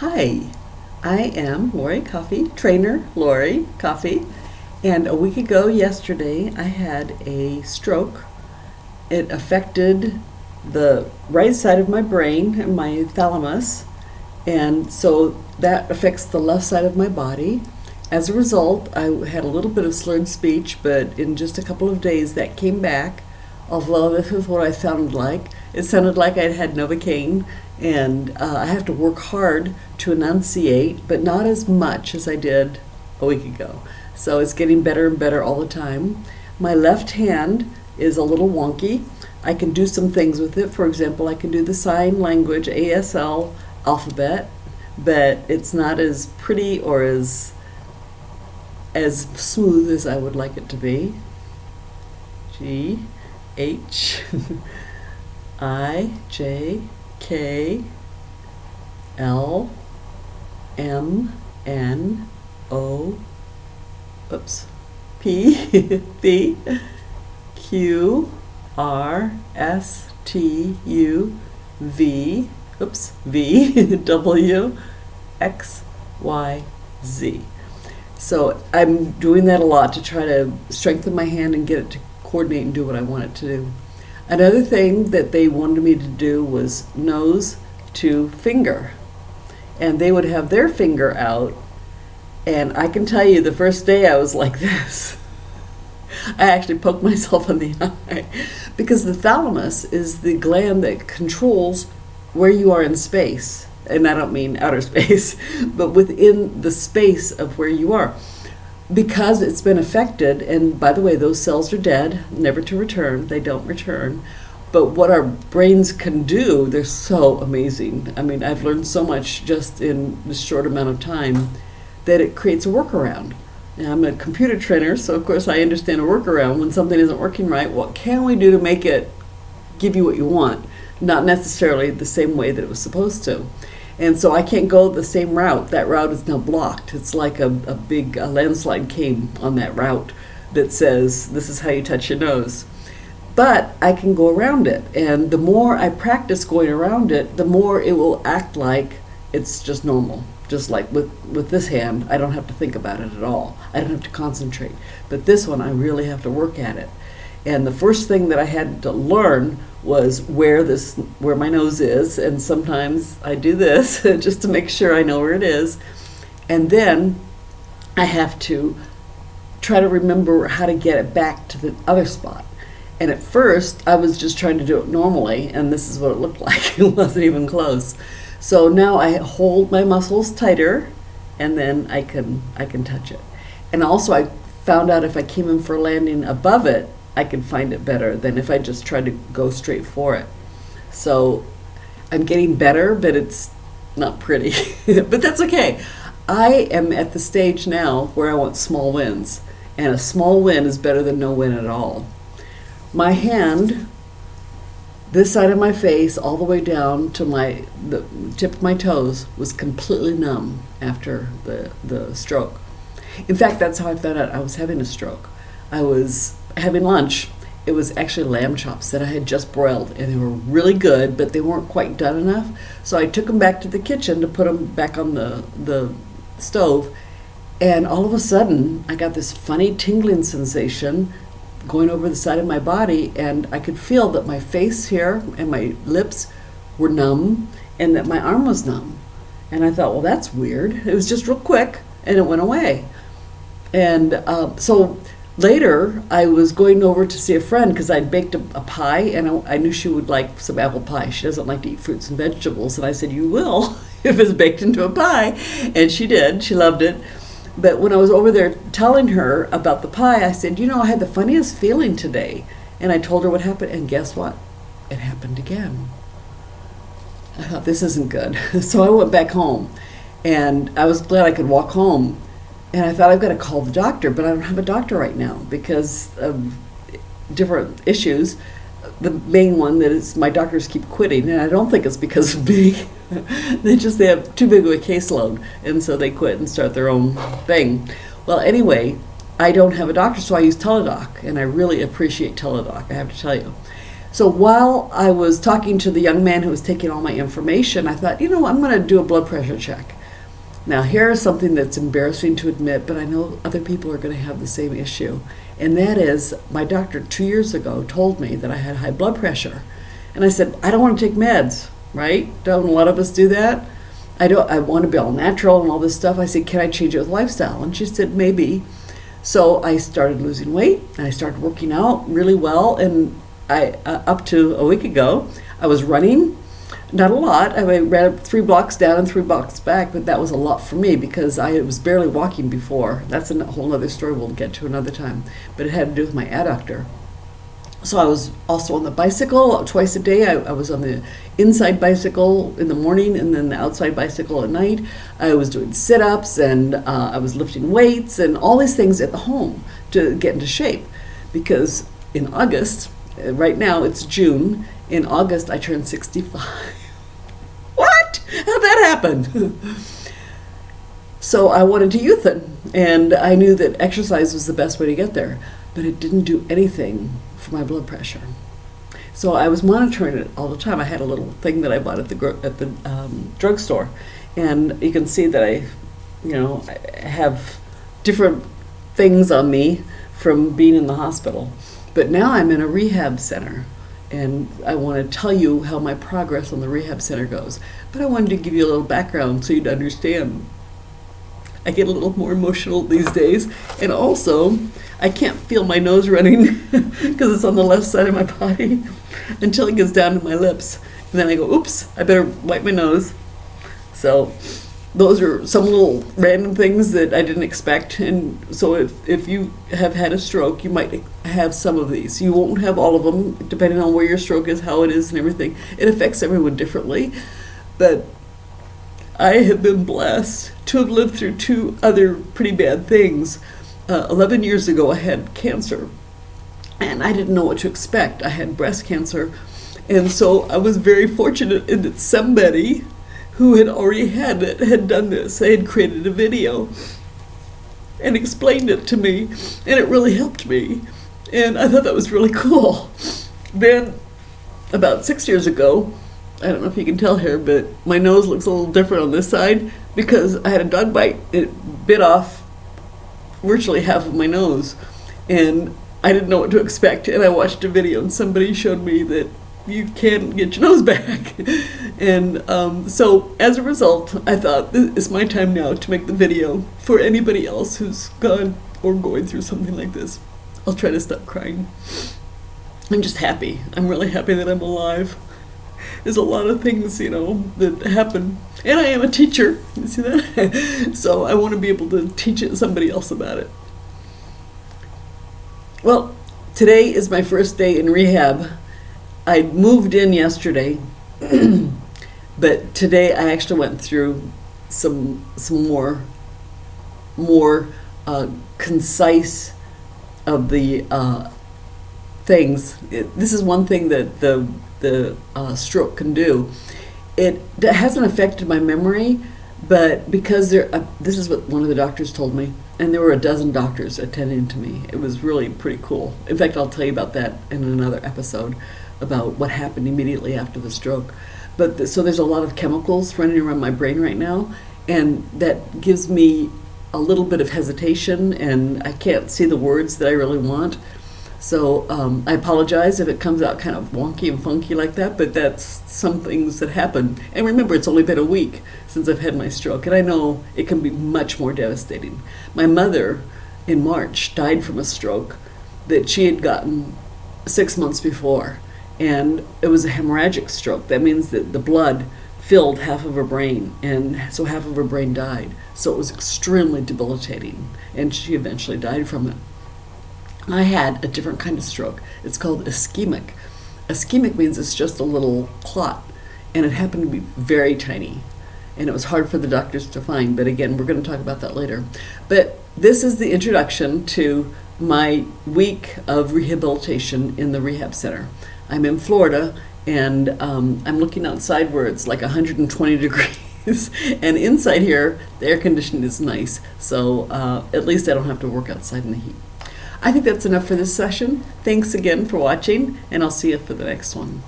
Hi, I am Lori Coffee, trainer Lori Coffee, and a week ago yesterday I had a stroke. It affected the right side of my brain and my thalamus, and so that affects the left side of my body. As a result, I had a little bit of slurred speech, but in just a couple of days that came back. Although this is what I sounded like. It sounded like I'd had Novocaine, and I have to work hard to enunciate, but not as much as I did a week ago. So it's getting better and better all the time. My left hand is a little wonky. I can do some things with it. For example, I can do the sign language ASL Alphabet, but it's not as pretty or as smooth as I would like it to be. G H I J K L M N O P P Q R S T U V V W X Y Z. So I'm doing that a lot to try to strengthen my hand and get it to coordinate and do what I want it to do. Another thing that they wanted me to do was nose to finger. And they would have their finger out, and I can tell you the first day I was like this. I actually poked myself in the eye because the thalamus is the gland that controls where you are in space. And I don't mean outer space, but within the space of where you are. Because it's been affected, and by the way, those cells are dead, never to return. They don't return. But what our brains can do, they're so amazing. I mean, I've learned so much just in this short amount of time that it creates a workaround. Now, I'm a computer trainer, so of course I understand a workaround. When something isn't working right, what can we do to make it give you what you want? Not necessarily the same way that it was supposed to. And so I can't go the same route. That route is now blocked. It's like a big landslide came on that route that says, this is how you touch your nose. But I can go around it. And the more I practice going around it, the more it will act like it's just normal. Just like with this hand, I don't have to think about it at all. I don't have to concentrate. But this one, I really have to work at it. And the first thing that I had to learn was where my nose is, and sometimes I do this just to make sure I know where it is. And then I have to try to remember how to get it back to the other spot. And at first, I was just trying to do it normally, and this is what it looked like. It wasn't even close. So now I hold my muscles tighter, and then I can touch it. And also I found out if I came in for a landing above it, I can find it better than if I just tried to go straight for it. So I'm getting better, but it's not pretty. But that's okay. I am at the stage now where I want small wins. And a small win is better than no win at all. My hand, this side of my face, all the way down to the tip of my toes, was completely numb after the stroke. In fact, that's how I found out I was having a stroke. I was having lunch. It was actually lamb chops that I had just broiled, and they were really good, but they weren't quite done enough. So I took them back to the kitchen to put them back on the stove, and all of a sudden I got this funny tingling sensation going over the side of my body, and I could feel that my face here and my lips were numb and that my arm was numb. And I thought, well, that's weird. It was just real quick, and it went away. And so later, I was going over to see a friend because I'd baked a pie, and I knew she would like some apple pie. She doesn't like to eat fruits and vegetables, and I said, you will if it's baked into a pie. And she did. She loved it. But when I was over there telling her about the pie, I said, I had the funniest feeling today. And I told her what happened, and guess what? It happened again. I thought, this isn't good. So I went back home, and I was glad I could walk home. And I thought, I've got to call the doctor, but I don't have a doctor right now because of different issues. The main one that is my doctors keep quitting, and I don't think it's because of me. They have too big of a caseload, and so they quit and start their own thing. Well, anyway, I don't have a doctor, so I use Teledoc, and I really appreciate Teledoc, I have to tell you. So while I was talking to the young man who was taking all my information, I thought, I'm going to do a blood pressure check. Now, here's something that's embarrassing to admit, but I know other people are going to have the same issue. And that is, my doctor 2 years ago told me that I had high blood pressure. And I said, I don't want to take meds, right? Don't a lot of us do that? I want to be all natural and all this stuff. I said, can I change it with lifestyle? And she said, maybe. So I started losing weight, and I started working out really well. And up to a week ago, I was running. Not a lot. I ran 3 blocks down and 3 blocks back, but that was a lot for me because I was barely walking before. That's a whole other story we'll get to another time. But it had to do with my adductor. So I was also on the bicycle twice a day. I was on the inside bicycle in the morning and then the outside bicycle at night. I was doing sit-ups and I was lifting weights and all these things at the home to get into shape. Because in August, right now it's June, in August I turned 65. What? How'd that happen? So I wanted to youthen, and I knew that exercise was the best way to get there, but it didn't do anything for my blood pressure. So I was monitoring it all the time. I had a little thing that I bought at the drugstore, and you can see that I have different things on me from being in the hospital. But now I'm in a rehab center, and I want to tell you how my progress on the rehab center goes. But I wanted to give you a little background so you'd understand. I get a little more emotional these days, and also I can't feel my nose running because it's on the left side of my body until it gets down to my lips. And then I go, oops, I better wipe my nose. So those are some little random things that I didn't expect. And so if you have had a stroke, you might have some of these. You won't have all of them, depending on where your stroke is, how it is, and everything. It affects everyone differently. But I have been blessed to have lived through 2 other pretty bad things. 11 years ago, I had cancer, and I didn't know what to expect. I had breast cancer, and so I was very fortunate in that somebody who had already had it had done this. They had created a video and explained it to me, and it really helped me, and I thought that was really cool. Then, about 6 years ago, I don't know if you can tell here, but my nose looks a little different on this side because I had a dog bite. It bit off virtually half of my nose, and I didn't know what to expect. And I watched a video, and somebody showed me that you can get your nose back. And so as a result, I thought, this is my time now to make the video for anybody else who's gone or going through something like this. I'll try to stop crying. I'm just happy. I'm really happy that I'm alive. There's a lot of things, that happen. And I am a teacher, you see that? So I want to be able to teach somebody else about it. Well, today is my first day in rehab. I moved in yesterday, but today I actually went through some more concise of the things. This is one thing that the stroke can do. It hasn't affected my memory, but because this is what one of the doctors told me, and there were a dozen doctors attending to me. It was really pretty cool. In fact, I'll tell you about that in another episode about what happened immediately after the stroke. But so there's a lot of chemicals running around my brain right now, and that gives me a little bit of hesitation, and I can't see the words that I really want. So I apologize if it comes out kind of wonky and funky like that, but that's some things that happen. And remember, it's only been a week since I've had my stroke, and I know it can be much more devastating. My mother, in March, died from a stroke that she had gotten 6 months before, and it was a hemorrhagic stroke. That means that the blood filled half of her brain, and so half of her brain died. So it was extremely debilitating, and she eventually died from it. I had a different kind of stroke. It's called ischemic. Ischemic means it's just a little clot, and it happened to be very tiny, and it was hard for the doctors to find, but again, we're going to talk about that later. But this is the introduction to my week of rehabilitation in the rehab center. I'm in Florida, and I'm looking outside where it's like 120 degrees, and inside here, the air conditioning is nice, so at least I don't have to work outside in the heat. I think that's enough for this session. Thanks again for watching, and I'll see you for the next one.